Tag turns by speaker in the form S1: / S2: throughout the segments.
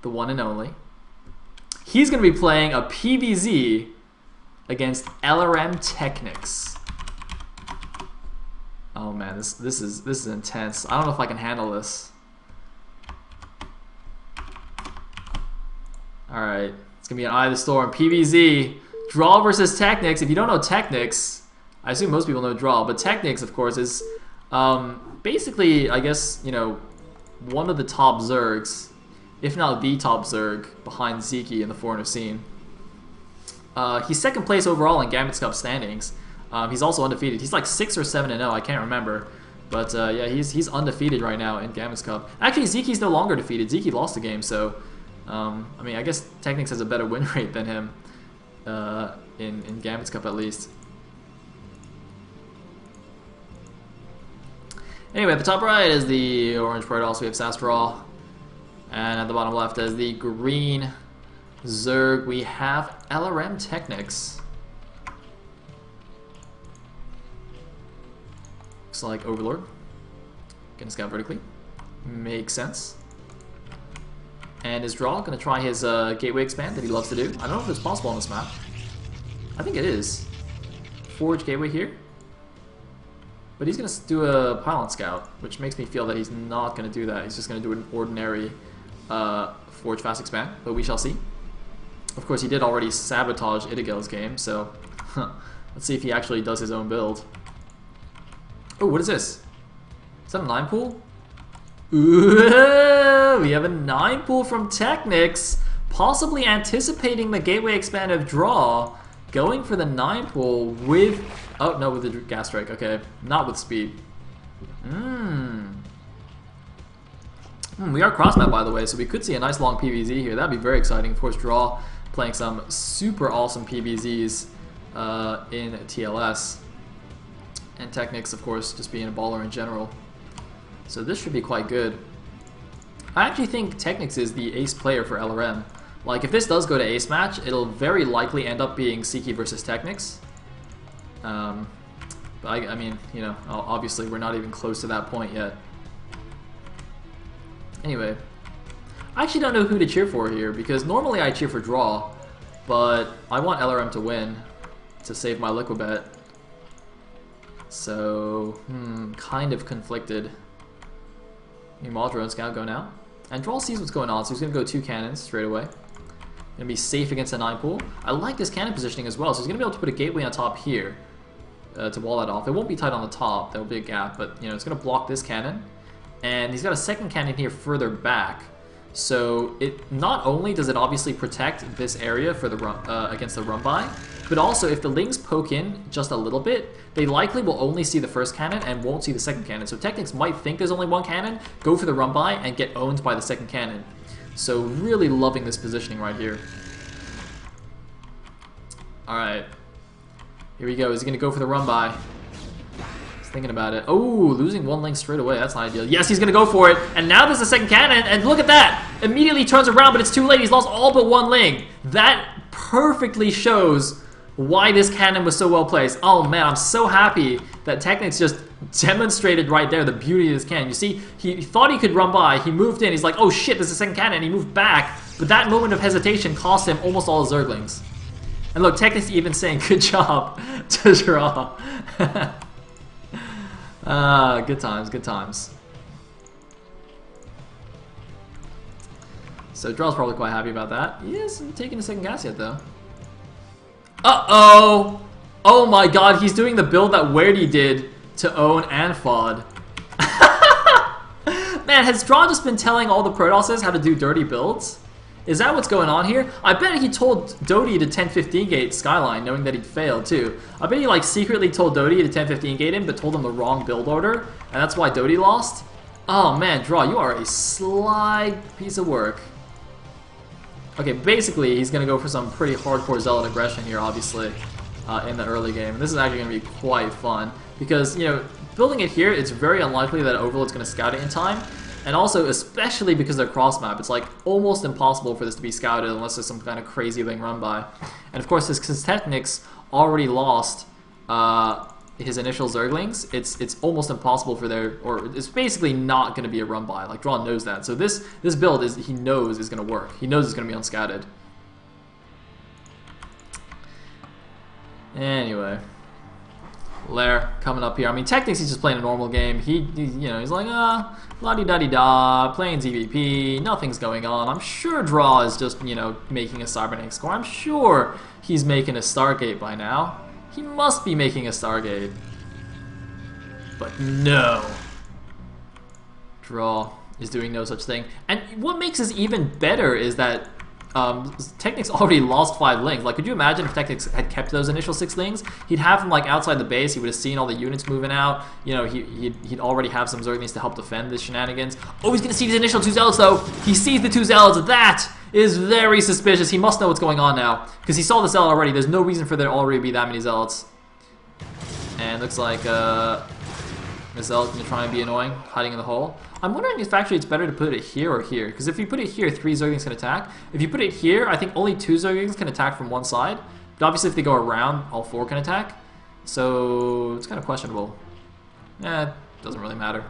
S1: the one and only. He's going to be playing a PVZ against LRM Technics. Oh man, this is intense. I don't know if I can handle this. Alright, it's going to be an Eye of the Storm. PVZ, Draw versus Technics. If you don't know Technics, I assume most people know Draw, but Technics, of course, is basically, I guess, you know, one of the top Zergs, if not the top Zerg, behind Zeke in the foreigner scene. He's second place overall in Gambit's Cup standings. He's also undefeated. He's like 6 or 7-0, I can't remember. But yeah, he's undefeated right now in Gambit's Cup. Actually, Zeke's no longer defeated. Zeke lost the game, so I mean, I guess Technics has a better win rate than him in Gambit's Cup at least. Anyway, at the top right is the orange Protoss. We have Sastraw. And at the bottom left is the green Zerg. We have LRM Technics. Looks like Overlord. Gonna scout vertically. Makes sense. And his draw, gonna try his gateway expand that he loves to do. I don't know if it's possible on this map. I think it is. Forge gateway here. But he's gonna do a pylon scout, which makes me feel that he's not gonna do that. He's just gonna do an ordinary Forge fast expand, but we shall see. Of course, he did already sabotage Itagel's game, so let's see if he actually does his own build. Oh, what is this? Is that a 9 pool? Ooh, we have a 9 pool from Technics, possibly anticipating the gateway expand of draw, going for the 9 pool with, oh no, with the gas strike. Okay, not with speed. We are cross map, by the way, so we could see a nice long PVZ here. That'd be very exciting. Of course, draw playing some super awesome PVZs in TLS. And Technics, of course, just being a baller in general. So this should be quite good. I actually think Technics is the ace player for LRM. Like, if this does go to ace match, it'll very likely end up being Siki versus Technics. But I mean, you know, obviously we're not even close to that point yet. Anyway, I actually don't know who to cheer for here, because normally I cheer for draw, but I want LRM to win to save my liquid bet. So, kind of conflicted. Meanwhile, drone scout go now. And draw sees what's going on, so he's going to go 2 cannons straight away. Going to be safe against a 9 pool. I like this cannon positioning as well, so he's going to be able to put a gateway on top here to wall that off. It won't be tight on the top, there will be a gap, but you know, it's going to block this cannon. And he's got a second cannon here further back. So it not only does it obviously protect this area for the against the run by, but also if the Lings poke in just a little bit, they likely will only see the first cannon and won't see the second cannon. So Technics might think there's only one cannon, go for the run by, and get owned by the second cannon. So really loving this positioning right here. Alright. Here we go. Is he going to go for the run by? Thinking about it. Oh, losing 1 link straight away. That's not ideal. Yes, he's going to go for it. And now there's a second cannon. And look at that. Immediately turns around, but it's too late. He's lost all but 1 link. That perfectly shows why this cannon was so well placed. Oh, man, I'm so happy that Technics just demonstrated right there the beauty of this cannon. You see, he thought he could run by. He moved in. He's like, oh, shit, there's a second cannon. And he moved back. But that moment of hesitation cost him almost all his Zerglings. And look, Technics even saying, good job to draw. Good times, good times. So Draw's probably quite happy about that. He isn't taking a second gas yet, though. Uh-oh! Oh my god, he's doing the build that Werdy did to own Anfod. Man, has Draw just been telling all the Protosses how to do dirty builds? Is that what's going on here? I bet he told Doty to 10-15 gate Skyline, knowing that he'd failed too. I bet he like secretly told Doty to 10-15 gate him, but told him the wrong build order, and that's why Doty lost. Oh man, Draw, you are a sly piece of work. Okay, basically he's gonna go for some pretty hardcore zealot aggression here, obviously, in the early game. This is actually gonna be quite fun because you know, building it here, it's very unlikely that Overlord's gonna scout it in time. And also, especially because they're cross-map, it's like almost impossible for this to be scouted unless there's some kind of crazy thing run by. And of course, his Technics already lost his initial Zerglings, it's almost impossible for their, or it's basically not going to be a run by. Like, Draw knows that. So this build he knows is going to work. He knows it's going to be unscattered. Anyway, Lair coming up here. I mean, technically he's just playing a normal game. He's like, la-di-da-di-da, playing ZVP, nothing's going on. I'm sure Draw is just, making a cybernetic score. I'm sure he's making a Stargate by now. He must be making a Stargate. But no. Draw is doing no such thing. And what makes this even better is that Technic's already lost 5 links. Like, could you imagine if Technics had kept those initial 6 links? He'd have them like outside the base. He would have seen all the units moving out. He'd already have some Zerglings to help defend this shenanigans. Oh, he's gonna see the initial 2 Zealots though. He sees the 2 Zealots. That is very suspicious. He must know what's going on now because he saw the Zealot already. There's no reason for there already to be that many Zealots. And looks like the Zealot's gonna try and be annoying, hiding in the hole. I'm wondering if actually it's better to put it here or here, because if you put it here, 3 Zerglings can attack. If you put it here, I think only 2 Zerglings can attack from one side. But obviously if they go around, all 4 can attack. So it's kind of questionable. It doesn't really matter.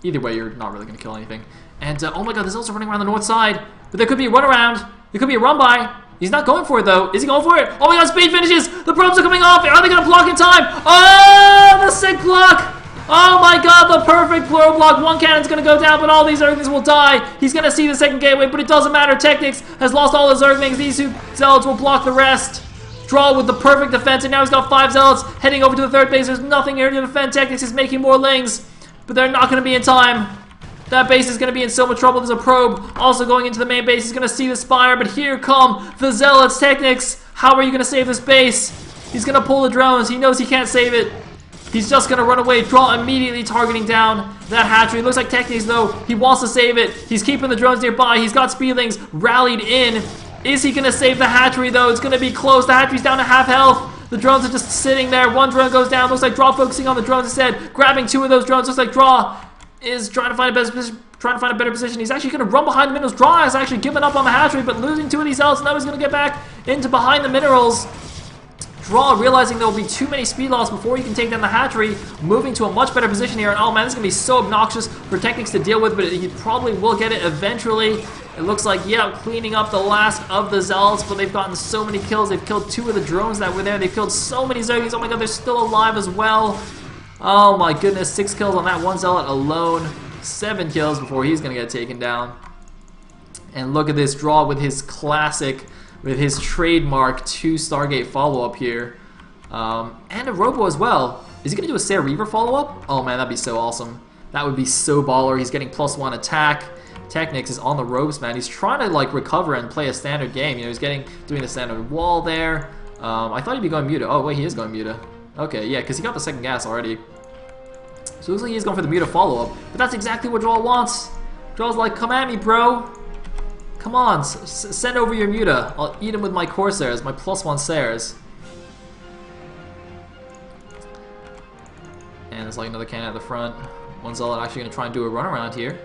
S1: Either way, you're not really going to kill anything. And oh my god, the Zealots are running around the north side. But there could be a run around. There could be a run by. He's not going for it though. Is he going for it? Oh my god, speed finishes. The probes are coming off. Are they going to block in time? Oh, the sick block. Oh my god, the perfect plural block. 1 cannon's gonna go down, but all these Zerglings will die. He's gonna see the second gateway, but it doesn't matter. Technics has lost all his Zerglings. These 2 Zealots will block the rest. Draw with the perfect defense, and now he's got 5 Zealots heading over to the 3rd base. There's nothing here to defend. Technics is making more lings, but they're not gonna be in time. That base is gonna be in so much trouble. There's a probe also going into the main base. He's gonna see the spire, but here come the Zealots. Technics, how are you gonna save this base? He's gonna pull the drones. He knows he can't save it. He's just going to run away. Draw immediately targeting down that hatchery. Looks like Technics, though, he wants to save it. He's keeping the drones nearby. He's got Speedlings rallied in. Is he going to save the hatchery, though? It's going to be close. The hatchery's down to half health. The drones are just sitting there. 1 drone goes down. Looks like Draw focusing on the drones instead. Grabbing 2 of those drones. Looks like Draw is trying to find a better position. He's actually going to run behind the minerals. Draw has actually given up on the hatchery, but losing 2 of these Zealots. Now he's going to get back into behind the minerals. Draw, realizing there will be too many speed loss before he can take down the hatchery, moving to a much better position here. And oh man, this is going to be so obnoxious for Technics to deal with, but he probably will get it eventually. It looks like, yeah, cleaning up the last of the Zealots, but they've gotten so many kills. They've killed 2 of the drones that were there. They've killed so many Zerglings. Oh my god, they're still alive as well. Oh my goodness, 6 kills on that 1 Zealot alone. 7 kills before he's going to get taken down. And look at this Draw with his classic, with his trademark 2 Stargate follow-up here. And a Robo as well. Is he going to do a Sayle Reaver follow-up? Oh man, that'd be so awesome. That would be so baller. He's getting +1 attack. Technics is on the ropes, man. He's trying to like recover and play a standard game. He's doing the standard wall there. I thought he'd be going Muta. Oh wait, he is going Muta. Okay, yeah, because he got the 2nd gas already. So it looks like he's going for the Muta follow-up. But that's exactly what Draw wants. Draw's like, come at me, bro. Come on, send over your Muta. I'll eat him with my Corsairs, my +1 Sares. And there's like another cannon at the front. 1 Zealot actually going to try and do a run around here.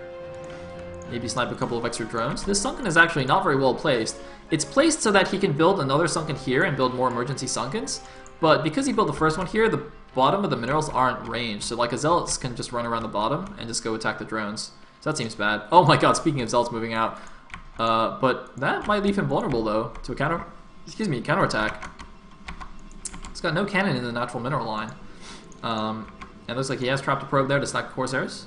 S1: Maybe snipe a couple of extra drones. This Sunken is actually not very well placed. It's placed so that he can build another Sunken here and build more emergency Sunkens. But because he built the first one here, the bottom of the minerals aren't ranged. So like a Zealots can just run around the bottom and just go attack the drones. So that seems bad. Oh my god, speaking of Zealots moving out. But that might leave him vulnerable though to a counterattack. He's got no cannon in the natural mineral line. And it looks like he has trapped a probe there to stack Corsairs.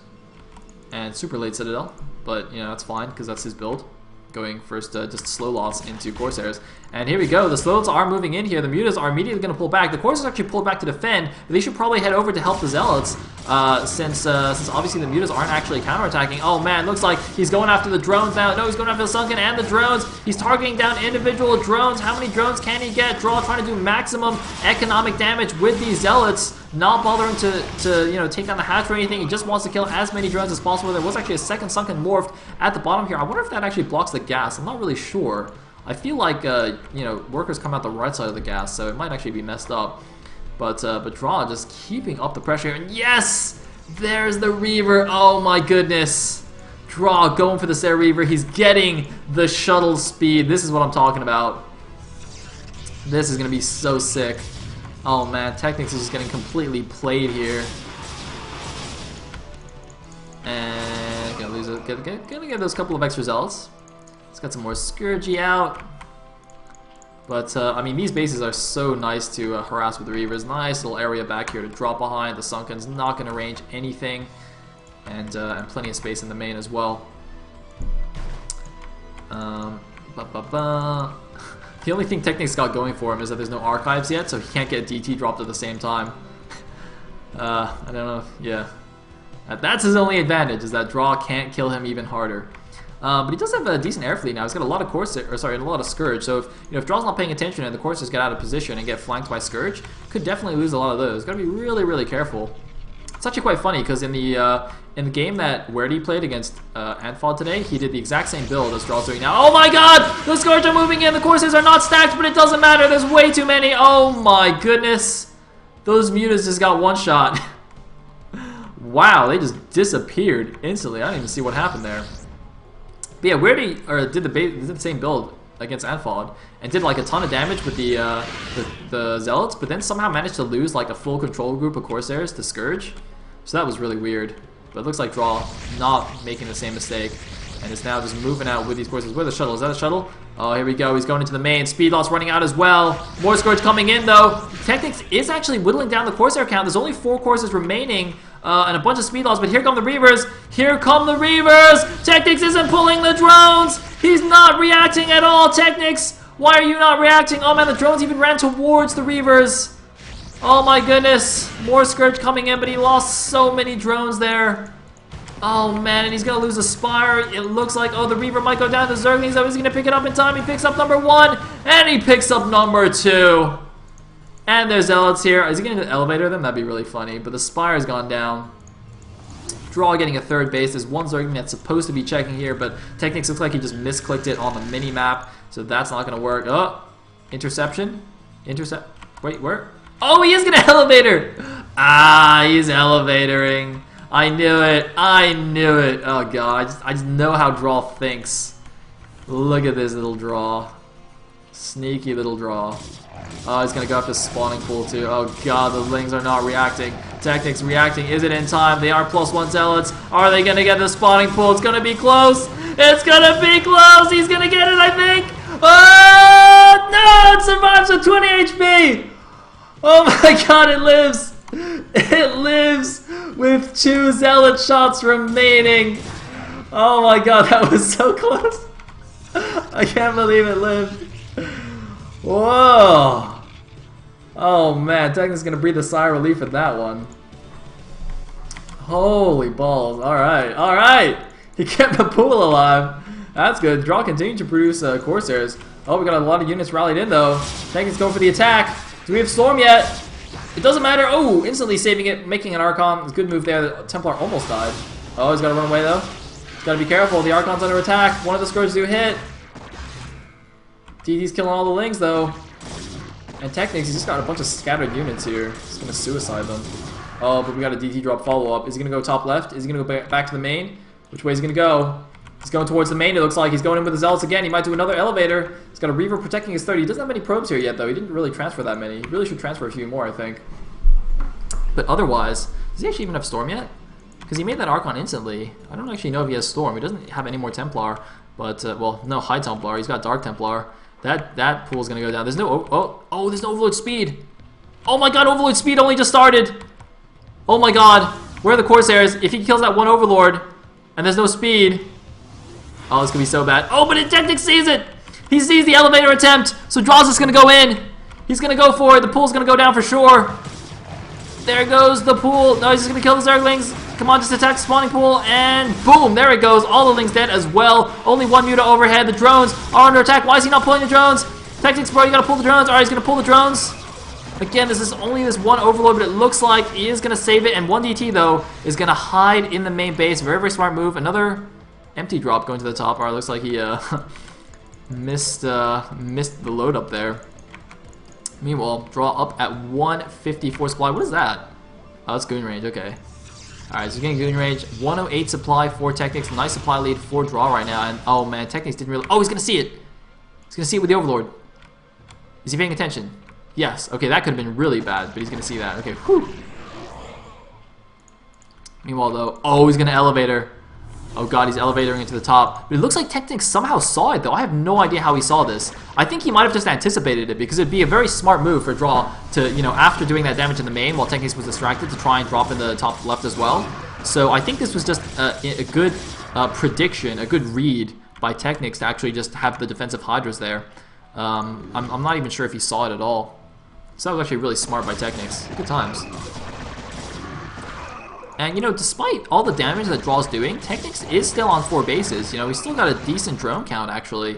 S1: And super late Citadel, but that's fine because that's his build. Going first just slow loss into Corsairs. And here we go, the Slows are moving in here. The Mutas are immediately going to pull back. The Corsairs actually pulled back to defend, but they should probably head over to help the Zealots since obviously the Mutas aren't actually counterattacking. Oh man, looks like he's going after the drones now. No, he's going after the Sunken and the drones. He's targeting down individual drones. How many drones can he get? Draw trying to do maximum economic damage with these Zealots. Not bothering to take down the hatch or anything. He just wants to kill as many drones as possible. There was actually a 2nd Sunken morphed at the bottom here. I wonder if that actually blocks the gas. I'm not really sure. I feel like workers come out the right side of the gas, so it might actually be messed up. But Draw just keeping up the pressure. And yes, there's the Reaver. Oh my goodness. Draw going for the Sayle Reaver. He's getting the shuttle speed. This is what I'm talking about. This is gonna be so sick. Oh man, Technics is just getting completely played here. And gonna lose it. Gonna get those couple of extra zealots. Let's get some more Scourgy out. But I mean, these bases are so nice to harass with the Reavers. Nice little area back here to drop behind. The Sunken's not gonna range anything, and plenty of space in the main as well. The only thing Technic's got going for him is that there's no archives yet, so he can't get DT dropped at the same time. I don't know. Yeah. That's his only advantage, is that draw can't kill him even harder. But he does have a decent air fleet now. He's got a lot of a lot of Scourge. So if Draw's not paying attention and the Corsairs get out of position and get flanked by Scourge, could definitely lose a lot of those. Got to be really, really careful. It's actually quite funny because in the game that Werdy played against Anfod today, he did the exact same build as Draw's doing now. Oh my God! The Scourge are moving in. The Corsairs are not stacked, but it doesn't matter. There's way too many. Oh my goodness! Those mutas just got one shot. Wow, they just disappeared instantly. I didn't even see what happened there. But yeah, Werdy did the same build against Anfod and did like a ton of damage with the Zealots, but then somehow managed to lose like a full control group of Corsairs to Scourge. So that was really weird. But it looks like Draw not making the same mistake, and is now just moving out with these Corsairs. Where's the shuttle? Is that a shuttle? Oh, here we go. He's going into the main. Speed loss running out as well. More Scourge coming in though. Technics is actually whittling down the Corsair count. There's only 4 Corsairs remaining. And a bunch of speed loss, but here come the Reavers. Here come the Reavers. Technics isn't pulling the drones. He's not reacting at all. Technics, why are you not reacting? Oh man, the drones even ran towards the Reavers. Oh my goodness. More Scourge coming in, but he lost so many drones there. Oh man, and he's gonna lose a Spire. It looks like, oh, the Reaver might go down to Zerglings. Though he's gonna pick it up in time. He picks up number 1, and he picks up number 2. And there's Zealots here. Is he getting an elevator then? That'd be really funny. But the Spire's gone down. Draw getting a 3rd base. There's one Zergling that's supposed to be checking here, but Technics looks like he just misclicked it on the mini-map, so that's not going to work. Oh! Interception? Wait, where? Oh, he is going to elevator! Ah, he's elevatoring. I knew it. I knew it. Oh, God. I just know how Draw thinks. Look at this little Draw. Sneaky little Draw. Oh, he's gonna go after spawning pool too. Oh God, the Lings are not reacting. Technics reacting. Is it in time? They are +1 Zealots. Are they gonna get the spawning pool? It's gonna be close. It's gonna be close. He's gonna get it, I think. Oh no! It survives with 20 HP. Oh my God, it lives. It lives with 2 Zealot shots remaining. Oh my God, that was so close. I can't believe it lived. Whoa! Oh man, Technic's gonna breathe a sigh of relief at that one. Holy balls! All right. He kept the pool alive. That's good. Draw continued to produce Corsairs. Oh, we got a lot of units rallied in though. Technic's going for the attack. Do we have Storm yet? It doesn't matter. Oh, instantly saving it, making an Archon. Good move there. The Templar almost died. Oh, he's got to run away though. He's got to be careful. The Archon's under attack. One of the Scourges do hit. DD's killing all the Lings though. And Technics, he's just got a bunch of scattered units here. He's gonna suicide them. Oh, but we got a DT drop follow-up. Is he gonna go top left? Is he gonna go back to the main? Which way is he gonna go? He's going towards the main, it looks like. He's going in with the Zealots again. He might do another elevator. He's got a Reaver protecting his 30. He doesn't have many probes here yet though. He didn't really transfer that many. He really should transfer a few more, I think. But otherwise, does he actually even have Storm yet? Because he made that Archon instantly. I don't actually know if he has Storm. He doesn't have any more Templar. But, well, no High Templar. He's got Dark Templar. That pool's gonna go down. There's no there's no Overload Speed. Oh my God, Overload Speed only just started. Oh my God, where are the Corsairs? If he kills that one Overlord and there's no speed, oh, it's gonna be so bad. Oh, but Technics sees it. He sees the elevator attempt, so Draw's just gonna go in. He's gonna go for it. The pool's gonna go down for sure. There goes the pool. No, he's just gonna kill the Zerglings. Come on, just attack the spawning pool, and boom, there it goes. All the Lings dead as well. Only one Muta overhead. The drones are under attack. Why is he not pulling the drones? Technics, bro, you gotta pull the drones. Alright, he's gonna pull the drones. Again, this is only this one Overlord, but it looks like he is gonna save it, and one DT, though, is gonna hide in the main base. Very, very smart move. Another empty drop going to the top. Alright, looks like he missed the load up there. Meanwhile, Draw up at 154 supply. What is that? Oh, that's goon range. Okay. Alright, so he's getting goon range. 108 supply for Technics. Nice supply lead for Draw right now. And oh man, Technics didn't really. Oh, he's gonna see it. He's gonna see it with the Overlord. Is he paying attention? Yes, okay, that could have been really bad, but he's going to see that. Okay, whew. Meanwhile, though, oh, he's going to elevator. Oh god, he's elevatoring into the top. But it looks like Technics somehow saw it, though. I have no idea how he saw this. I think he might have just anticipated it, because it'd be a very smart move for Draw to, you know, after doing that damage in the main, while Technics was distracted, to try and drop in the top left as well. So I think this was just a good prediction, a good read by Technics to actually just have the defensive Hydras there. I'm not even sure if he saw it at all. So that was actually really smart by Technics. Good times. And, you know, despite all the damage that Draw's doing, Technics is still on 4 bases. You know, he's still got a decent drone count, actually,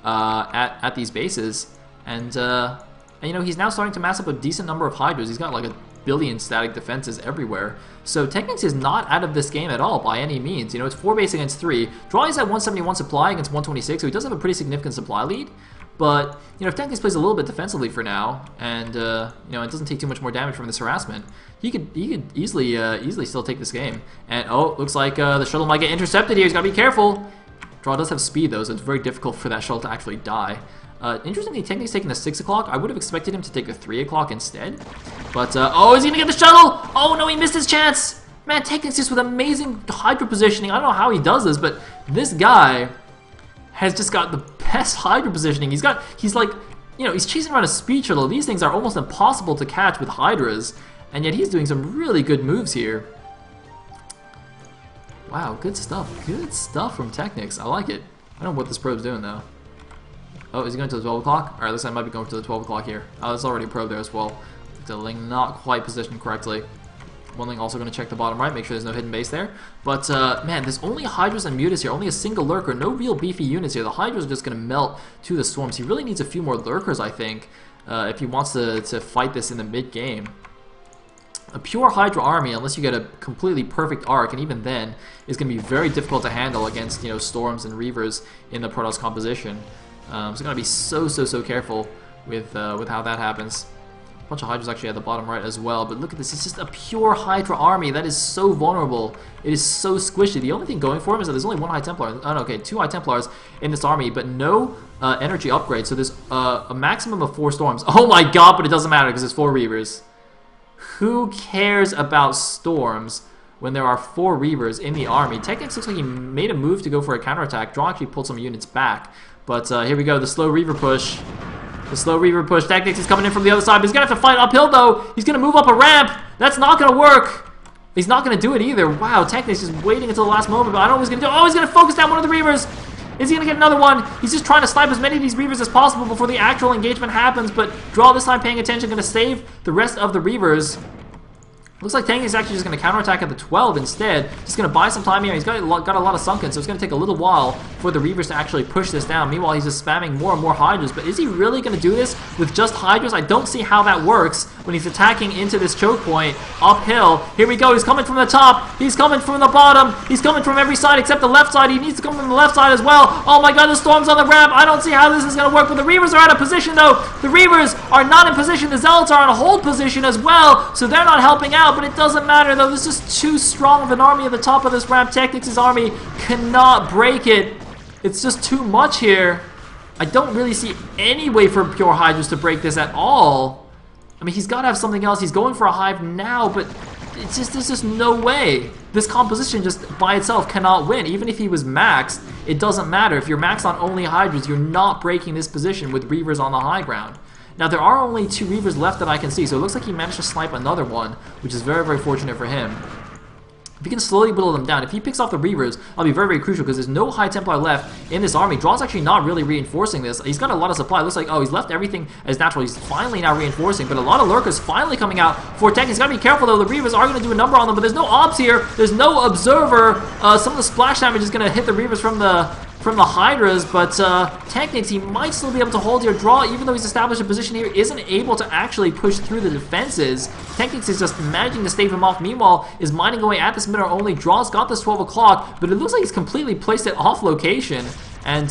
S1: at these bases. And, you know, he's now starting to mass up a decent number of Hydras. He's got, like, a billion static defenses everywhere. So Technics is not out of this game at all, by any means. You know, it's 4 base against 3. Draw is at 171 supply against 126, so he does have a pretty significant supply lead. But, you know, if Technics plays a little bit defensively for now, and, you know, it doesn't take too much more damage from this harassment, he could easily still take this game. And, oh, looks like the shuttle might get intercepted here. He's got to be careful. Draw does have speed, though, so it's very difficult for that shuttle to actually die. Interestingly, Technics taking the 6 o'clock. I would have expected him to take the 3 o'clock instead. But, oh, is he going to get the shuttle? Oh, no, he missed his chance. Man, Technics just with amazing Hydra positioning. I don't know how he does this, but this guy has just got the best Hydra positioning. He's like, you know, he's chasing around a speed shuttle. These things are almost impossible to catch with Hydras, and yet he's doing some really good moves here. Wow, good stuff. Good stuff from Technics. I like it. I don't know what this probe's doing, though. Oh, is he going to the 12 o'clock? Alright, looks like I might be going to the 12 o'clock here. Oh, there's already a probe there as well. The link not quite positioned correctly. One link also going to check the bottom right, make sure there's no hidden base there. But, man, there's only Hydras and Mutas here, only a single Lurker, no real beefy units here. The Hydras are just going to melt to the Swarms. He really needs a few more Lurkers, I think, if he wants to fight this in the mid-game. A pure Hydra army, unless you get a completely perfect arc, and even then, is going to be very difficult to handle against, you know, Storms and Reavers in the Protoss composition. So got to be so careful with how that happens. A bunch of Hydras actually at the bottom right as well, but look at this, it's just a pure Hydra army that is so vulnerable. It is so squishy. The only thing going for him is that there's only 1 High Templar, oh no, okay, 2 High Templars in this army, but no energy upgrade, so there's a maximum of 4 Storms. Oh my god, but it doesn't matter because there's 4 Reavers. Who cares about Storms when there are 4 Reavers in the army? Technics looks like he made a move to go for a counterattack. Draw actually pulled some units back, but here we go, the slow Reaver push. The slow Reaver push. Technics is coming in from the other side, but he's going to have to fight uphill, though. He's going to move up a ramp. That's not going to work. He's not going to do it either. Wow, Technics is waiting until the last moment, but I don't know what he's going to do. Oh, he's going to focus down one of the Reavers. Is he going to get another one? He's just trying to snipe as many of these Reavers as possible before the actual engagement happens, but Draw this time paying attention, going to save the rest of the Reavers. Looks like Technics is actually just going to counterattack at the 12 instead. Just going to buy some time here. He's got a lot of sunken, so it's going to take a little while for the Reavers to actually push this down. Meanwhile, he's just spamming more and more Hydras. But is he really going to do this with just Hydras? I don't see how that works when he's attacking into this choke point uphill. Here we go. He's coming from the top. He's coming from the bottom. He's coming from every side except the left side. He needs to come from the left side as well. Oh my god, the Storm's on the ramp. I don't see how this is going to work. But the Reavers are out of position, though. The Reavers are not in position. The Zealots are in a hold position as well, so they're not helping out. But it doesn't matter, though. This is too strong of an army at the top of this ramp. Technics' army cannot break it. It's just too much here. I don't really see any way for pure Hydras to break this at all. I mean, he's got to have something else. He's going for a hive now, but it's just, there's just no way. This composition just by itself cannot win. Even if he was maxed, it doesn't matter. If you're maxed on only Hydras, you're not breaking this position with Reavers on the high ground. Now, there are only 2 Reavers left that I can see, so it looks like he managed to snipe another one, which is very fortunate for him. If he can slowly whittle them down, if he picks off the Reavers, that'll be very crucial because there's no High Templar left in this army. Draw's actually not really reinforcing this. He's got a lot of supply. It looks like, oh, he's left everything as natural. He's finally now reinforcing, but a lot of Lurkers finally coming out for Tech. He's got to be careful, though. The Reavers are going to do a number on them, but there's no Obs here. There's no Observer. Some of the splash damage is going to hit the Reavers from the Hydras, but Technics, he might still be able to hold here. Draw, even though he's established a position here, isn't able to actually push through the defenses. Technics is just managing to stave him off. Meanwhile, is mining away at this middle only. Draw's got this 12 o'clock, but it looks like he's completely placed it off location, and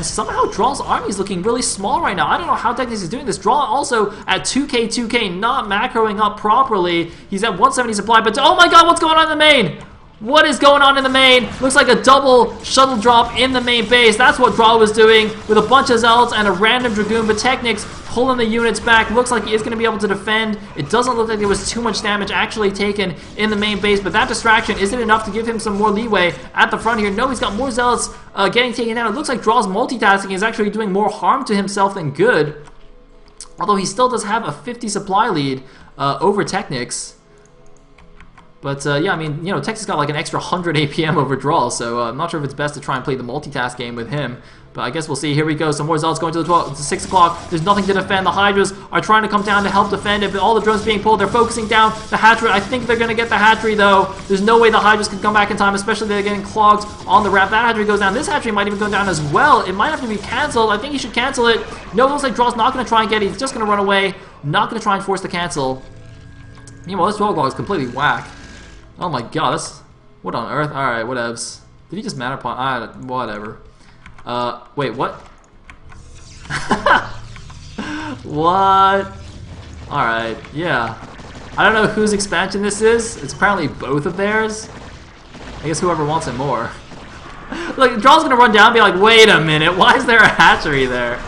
S1: somehow Draw's army is looking really small right now. I don't know how Technics is doing this. Draw also at 2k, not macroing up properly. He's at 170 supply, but oh my god, what's going on in the main? What is going on in the main? Looks like a double shuttle drop in the main base. That's what Draw was doing with a bunch of Zealots and a random Dragoon. But Technics pulling the units back. Looks like he is going to be able to defend. It doesn't look like there was too much damage actually taken in the main base. But that distraction, is it enough to give him some more leeway at the front here? No, he's got more Zealots getting taken down. It looks like Draw's multitasking is actually doing more harm to himself than good. Although he still does have a 50 supply lead over Technics. But yeah, I mean, you know, Technics got like an extra 100 APM over Draw, so I'm not sure if it's best to try and play the multitask game with him. But I guess we'll see. Here we go. Some more Zealots going to the 6 o'clock. There's nothing to defend. The Hydras are trying to come down to help defend it, but all the drones being pulled. They're focusing down the hatchery. I think they're going to get the hatchery, though. There's no way the Hydras can come back in time, especially they're getting clogged on the ramp. That hatchery goes down. This hatchery might even go down as well. It might have to be canceled. I think he should cancel it. No, it looks like Draw's not going to try and get it. He's just going to run away. Not going to try and force the cancel. Meanwhile, this 12 o'clock is completely whack. Oh my god, that's... What on earth? Alright, whatevs. Did he just mana upon... whatever. Wait, what? What? Alright, yeah. I don't know whose expansion this is. It's apparently both of theirs. I guess whoever wants it more. Like, Draw's gonna run down and be like, wait a minute, why is there a hatchery there?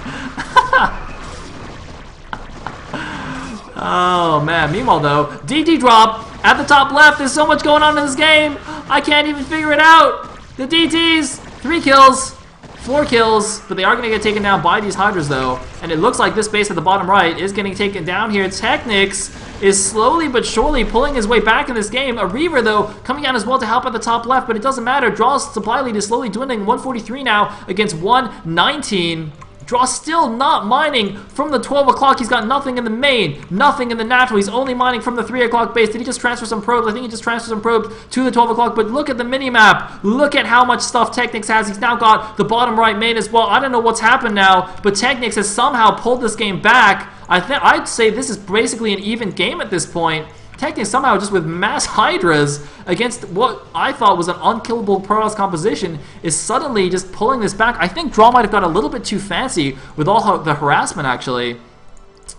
S1: Oh man, meanwhile though, DT drop at the top left. There's so much going on in this game, I can't even figure it out. The DTs, 3 kills, 4 kills, but they are going to get taken down by these Hydras though. And it looks like this base at the bottom right is getting taken down here. Technics is slowly but surely pulling his way back in this game. A Reaver though coming down as well to help at the top left, but it doesn't matter. Draw's supply lead is slowly dwindling. 143 now against 119. Draw still not mining from the 12 o'clock. He's got nothing in the main, nothing in the natural. He's only mining from the 3 o'clock base. Did he just transfer some probes? I think he just transferred some probes to the 12 o'clock. But look at the mini-map. Look at how much stuff Technics has. He's now got the bottom right main as well. I don't know what's happened now, but Technics has somehow pulled this game back. I'd say this is basically an even game at this point. Technics somehow just with mass Hydras against what I thought was an unkillable Protoss composition is suddenly just pulling this back. I think Draw might have got a little bit too fancy with all the harassment actually.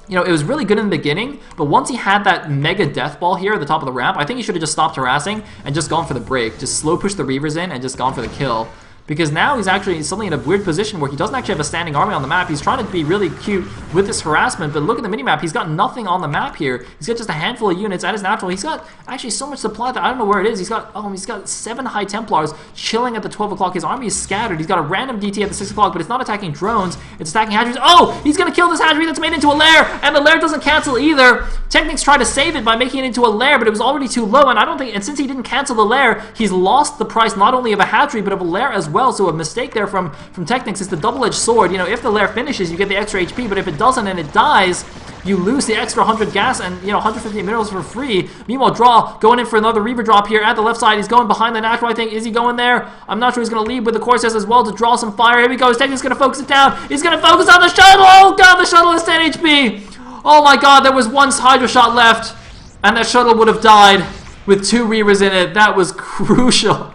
S1: You know, it was really good in the beginning, but once he had that mega death ball here at the top of the ramp, I think he should have just stopped harassing and just gone for the break. Just slow push the Reavers in and just gone for the kill. Because now he's actually suddenly in a weird position where he doesn't actually have a standing army on the map. He's trying to be really cute with this harassment, but look at the minimap. He's got nothing on the map here. He's got just a handful of units at his natural. He's got actually so much supply that I don't know where it is. He's got 7 High Templars chilling at the 12 o'clock. His army is scattered. He's got a random DT at the 6 o'clock, but it's not attacking drones. It's attacking hatcheries. Oh, he's going to kill this hatchery that's made into a lair, and the lair doesn't cancel either. Technics tried to save it by making it into a lair, but it was already too low, and I don't think, and since he didn't cancel the lair, he's lost the price not only of a hatchery, but of a lair as well, so a mistake there from Technics is the double-edged sword. You know, if the lair finishes, you get the extra HP, but if it doesn't and it dies, you lose the extra 100 gas and, you know, 150 minerals for free. Meanwhile, Draw going in for another Reaver drop here at the left side. He's going behind the natural, I think. Is he going there? I'm not sure. He's going to lead with the Corsairs as well to draw some fire. Here we go. His Technics going to focus it down. He's going to focus on the shuttle. Oh, God, the shuttle is 10 HP. Oh, my God, there was one Hydra shot left, and that shuttle would have died with 2 Reavers in it. That was crucial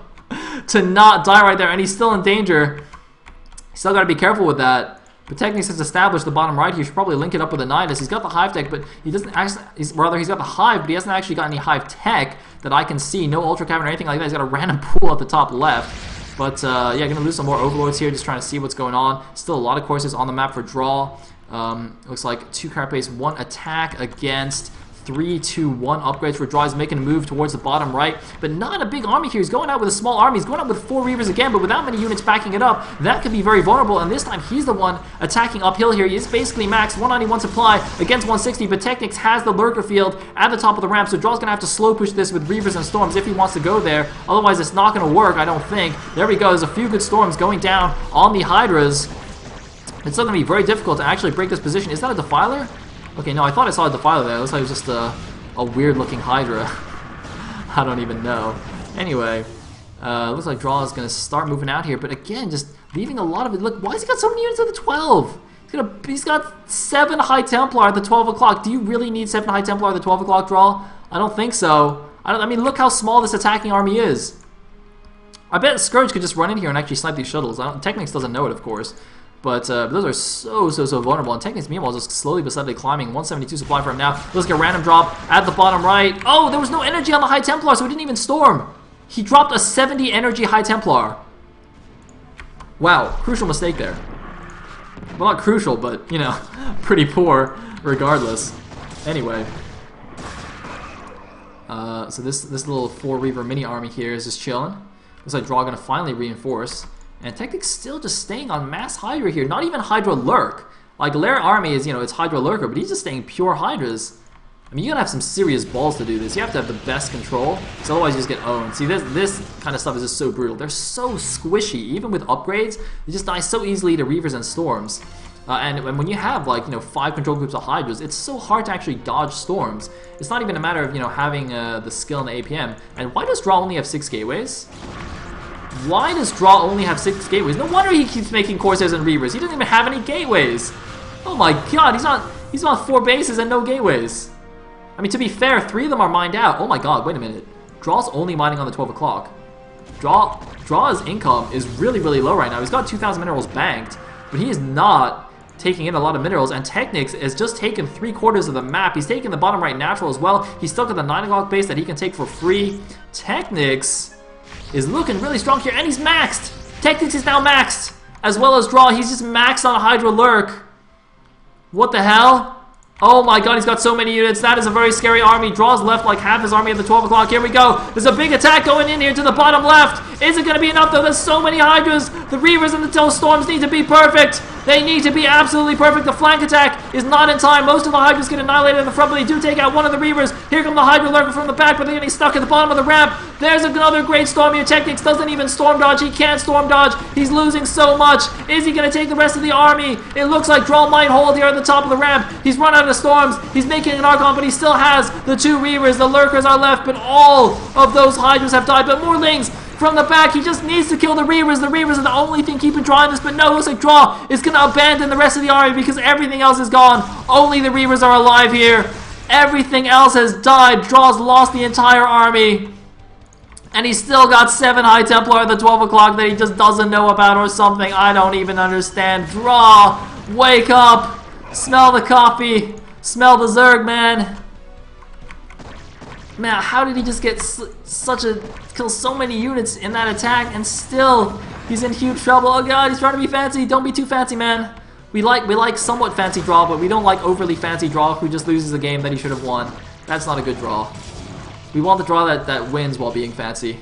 S1: to not die right there, and he's still in danger. Still got to be careful with that. But Technics has established the bottom right here. He should probably link it up with a Nidus. He's got the Hive tech, but he doesn't actually... he's got the Hive, but he hasn't actually got any Hive tech that I can see. No Ultra Cavern or anything like that. He's got a random pool at the top left. But yeah, going to lose some more Overlords here, just trying to see what's going on. Still a lot of courses on the map for Draw. Looks like 2 Carapace, 1 attack against 3, 2, 1 upgrades for Draw. He's making a move towards the bottom right, but not a big army here. He's going out with a small army. He's going out with 4 Reavers again, but without many units backing it up, that could be very vulnerable, and this time he's the one attacking uphill here. He is basically maxed 191 supply against 160, but Technics has the Lurker field at the top of the ramp, so Draw's going to have to slow push this with Reavers and Storms if he wants to go there. Otherwise, it's not going to work, I don't think. There we go. There's a few good Storms going down on the Hydras. It's going to be very difficult to actually break this position. Is that a Defiler? Okay, no, I thought I saw a Defiler there. It looks like it was just a weird-looking Hydra. I don't even know. Anyway, looks like Draw is going to start moving out here, but again, just leaving a lot of it. Look, why has he got so many units at the 12? He's got 7 High Templar at the 12 o'clock. Do you really need 7 High Templar at the 12 o'clock, Draw? I don't think so. I mean, look how small this attacking army is. I bet Scourge could just run in here and actually snipe these shuttles. Technics doesn't know it, of course. But those are so vulnerable. And Technics, meanwhile, just slowly but steadily climbing. 172 supply for him now. Let's get a random drop at the bottom right. Oh, there was no energy on the High Templar, so he didn't even storm. He dropped a 70 energy High Templar. Wow, crucial mistake there. Well, not crucial, but, you know, pretty poor regardless. Anyway. So this little 4 Reaver mini army here is just chilling. Looks like Draw gonna finally reinforce. And Technic's still just staying on Mass Hydra here. Not even Hydra Lurk. Like, Lair Army is, you know, it's Hydra Lurker, but he's just staying pure Hydras. I mean, you gotta have some serious balls to do this. You have to have the best control, because otherwise you just get owned. See, this kind of stuff is just so brutal. They're so squishy. Even with upgrades, they just die so easily to Reavers and Storms. And when you have, like, you know, 5 control groups of Hydras, it's so hard to actually dodge Storms. It's not even a matter of, you know, having the skill and the APM. And why does Draw only have 6 gateways? Why does Draw only have 6 gateways? No wonder he keeps making Corsairs and Reavers. He doesn't even have any gateways. Oh my god, he's on 4 bases and no gateways. I mean, to be fair, 3 of them are mined out. Oh my god, wait a minute. Draw's only mining on the 12 o'clock. Draw's income is really, really low right now. He's got 2,000 minerals banked, but he is not taking in a lot of minerals, and Technics has just taken 3/4 of the map. He's taking the bottom right natural as well. He's stuck at the 9 o'clock base that he can take for free. Technics is looking really strong here, and he's maxed! Technics is now maxed, as well as Draw. He's just maxed on Hydra Lurk. What the hell? Oh my god, he's got so many units. That is a very scary army. Draw's left like half his army at the 12 o'clock. Here we go. There's a big attack going in here to the bottom left. Is it going to be enough though? There's so many Hydras. The Reavers and the Storms need to be perfect. They need to be absolutely perfect. The flank attack is not in time. Most of the Hydras get annihilated in the front, but they do take out one of the Reavers. Here come the Hydra Lurker from the back, but they're getting stuck at the bottom of the ramp. There's another great Storm here. Technics doesn't even storm dodge. He can't storm dodge. He's losing so much. Is he going to take the rest of the army? It looks like Draw might hold here at the top of the ramp. He's run out of Storms. He's making an Archon, but he still has the 2 Reavers. The Lurkers are left, but all of those Hydras have died. But Morlings from the back, he just needs to kill the Reavers. The Reavers are the only thing keeping Draw in this, but no, it looks like Draw is going to abandon the rest of the army because everything else is gone. Only the Reavers are alive here. Everything else has died. Draw's lost the entire army. And he's still got 7 High Templar at the 12 o'clock that he just doesn't know about or something. I don't even understand. Draw, wake up. Smell the coffee. Smell the Zerg, man. Man, how did he just get kill so many units in that attack and still he's in huge trouble? Oh god, he's trying to be fancy. Don't be too fancy, man. We like somewhat fancy Draw, but we don't like overly fancy Draw who just loses a game that he should have won. That's not a good Draw. We want the Draw that wins while being fancy,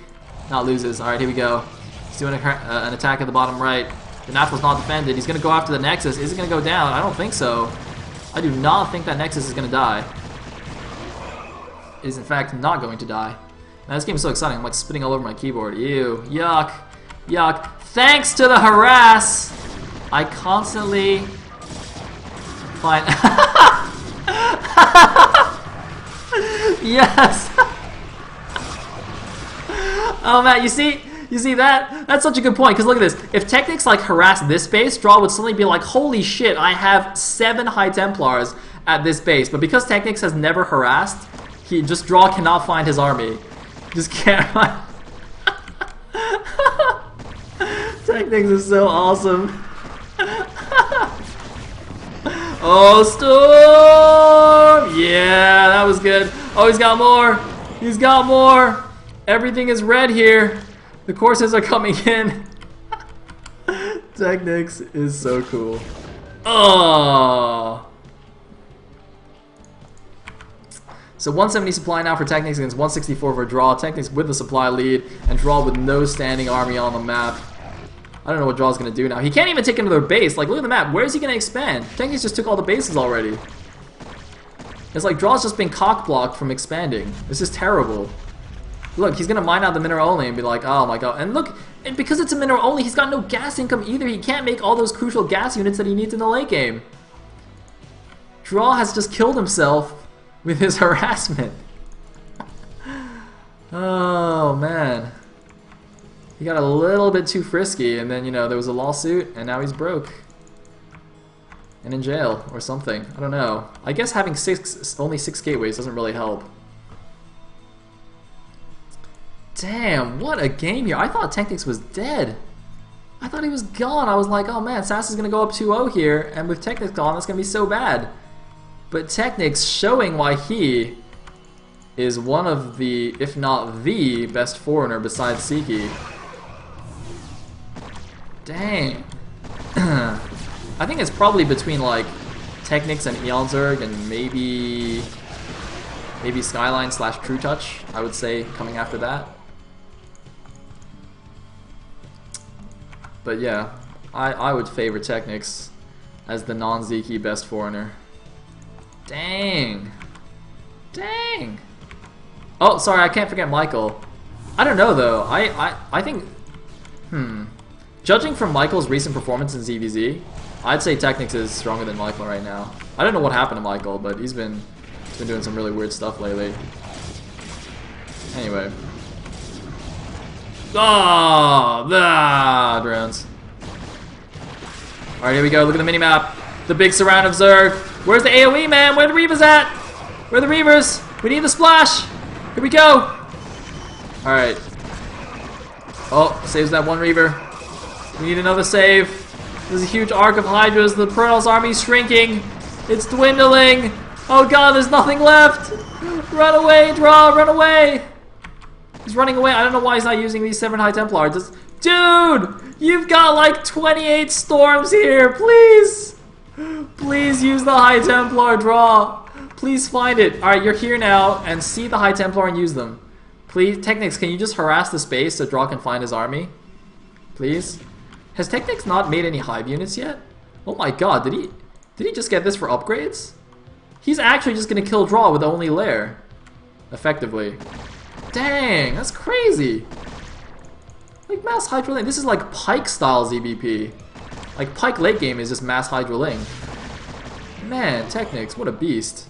S1: not loses. Alright, here we go. He's doing an attack at the bottom right. The Natural's not defended. He's going to go after the Nexus. Is it going to go down? I don't think so. I do not think that Nexus is going to die. It is in fact not going to die. Now this game is so exciting, I'm like spitting all over my keyboard. Ew, yuck, yuck. Thanks to the harass, I constantly find... Yes! Oh man, you see that? That's such a good point, because look at this. If Technics like harass this base, Draw would suddenly be like, holy shit, I have 7 High Templars at this base. But because Technics has never harassed, Draw cannot find his army. Just can't find... Technics is so awesome. Oh, Storm! Yeah, that was good. Oh, he's got more. He's got more. Everything is red here. The Corsairs are coming in. Technics is so cool. Oh. So 170 supply now for Technics against 164 for Draw. Technics with the supply lead and Draw with no standing army on the map. I don't know what Draw's going to do now. He can't even take another base. Like, look at the map. Where is he going to expand? Technics just took all the bases already. It's like Draw's just been cock-blocked from expanding. This is terrible. Look, he's going to mine out the mineral only and be like, oh my god. And look, and because it's a mineral only, he's got no gas income either. He can't make all those crucial gas units that he needs in the late game. Draw has just killed himself with his harassment. Oh, man. He got a little bit too frisky, and then, you know, there was a lawsuit, and now he's broke. And in jail, or something. I don't know. I guess having only 6 gateways doesn't really help. Damn, what a game here. I thought Technics was dead. I thought he was gone. I was like, oh man, Sass is going to go up 2-0 here, and with Technics gone, that's going to be so bad. But Technics showing why he is one of the, if not the best foreigner besides Siki. Dang. I think it's probably between like Technics and Eon Zerg and maybe Skyline / True Touch, I would say, coming after that. But yeah, I would favor Technics as the non-Zeki best foreigner. Dang. Dang. Oh, sorry, I can't forget Michael. I don't know though. I think judging from Michael's recent performance in ZVZ, I'd say Technics is stronger than Michael right now. I don't know what happened to Michael, but he's been doing some really weird stuff lately. Anyway. Drones. Alright, here we go. Look at the minimap. The big surround of Zerg. Where's the AoE, man? Where are the Reavers at? Where are the Reavers? We need the splash. Here we go. Alright. Oh, saves that one Reaver. We need another save. There's a huge arc of Hydras. The Protoss army's shrinking. It's dwindling. Oh god, there's nothing left. Run away, Draw, run away. He's running away. I don't know why he's not using these 7 High Templar. Just, dude, you've got like 28 storms here. Please. Please use the High Templar, Draw. Please find it. Alright, you're here now, and see the High Templar and use them. Please, Technics, can you just harass the space so Draw can find his army? Please? Has Technics not made any Hive units yet? Oh my god, did he just get this for upgrades? He's actually just gonna kill Draw with only lair. Effectively. Dang, that's crazy. Like mass Hydroling. This is like Pike style ZBP. Like Pike late game is just mass Hydroling. Man, Technics, what a beast.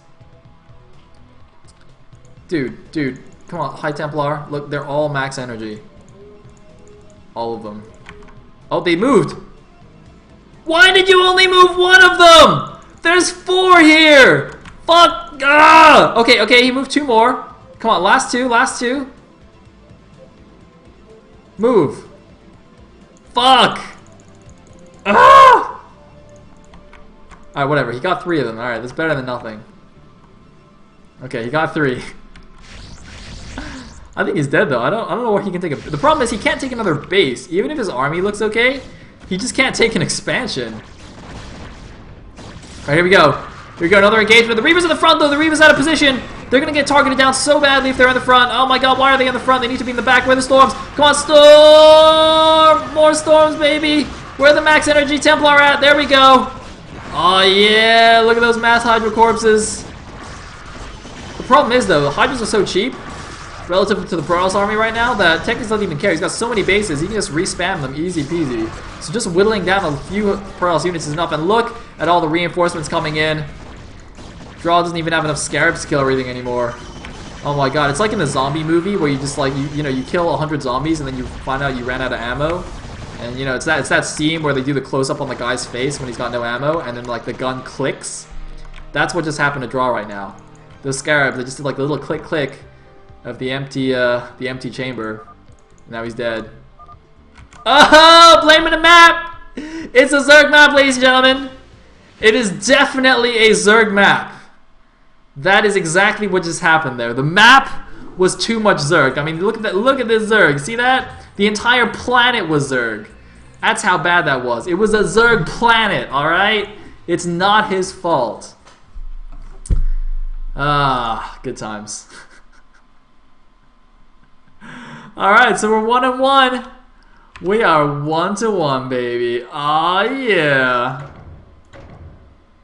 S1: Dude, come on, High Templar. Look, they're all max energy. All of them. Oh, they moved! Why did you only move one of them? There's 4 here! Fuck! Ah! Okay, he moved 2 more. Come on, last two. Move. Fuck! Ah! Alright, whatever. He got 3 of them. Alright, that's better than nothing. Okay, he got 3. I think he's dead though. I don't know what he can take. The problem is he can't take another base. Even if his army looks okay, he just can't take an expansion. Alright, here we go. Here we go, another engagement. The Reavers in the front though. The Reavers out of position. They're gonna get targeted down so badly if they're in the front. Oh my god, why are they in the front? They need to be in the back. Where are the storms? Come on, storm! More storms, baby. Where are the max energy Templar at? There we go. Oh yeah, look at those mass Hydra corpses. The problem is though, the Hydras are so cheap relative to the Protoss army right now that Technics doesn't even care. He's got so many bases, he can just respam them easy peasy. So just whittling down a few Protoss units is enough. And look at all the reinforcements coming in. Draw doesn't even have enough Scarabs to kill everything anymore. Oh my god, it's like in the zombie movie where you just like, you kill 100 zombies and then you find out you ran out of ammo. And you know, it's that scene where they do the close-up on the guy's face when he's got no ammo and then like the gun clicks. That's what just happened to Draw right now. Those Scarabs, they just did like the little click of the empty chamber. Now he's dead. Oh, blaming the map! It's a Zerg map, ladies and gentlemen. It is definitely a Zerg map. That is exactly what just happened there. The map was too much Zerg. I mean, look at that. Look at this Zerg. See that? The entire planet was Zerg. That's how bad that was. It was a Zerg planet. All right. It's not his fault. Ah, good times. Alright, so we're 1-1. We are 1-1, baby. Aw, yeah.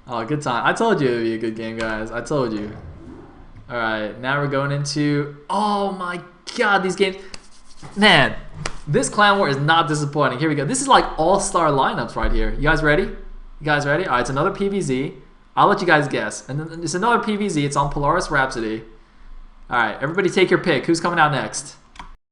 S1: Oh, good time. I told you it would be a good game, guys. I told you. Alright, now we're going into... Oh my god, these games... Man, this Clan War is not disappointing. Here we go. This is like all-star lineups right here. You guys ready? You guys ready? Alright, it's another PVZ. I'll let you guys guess. And then it's another PVZ. It's on Polaris Rhapsody. Alright, everybody take your pick. Who's coming out next?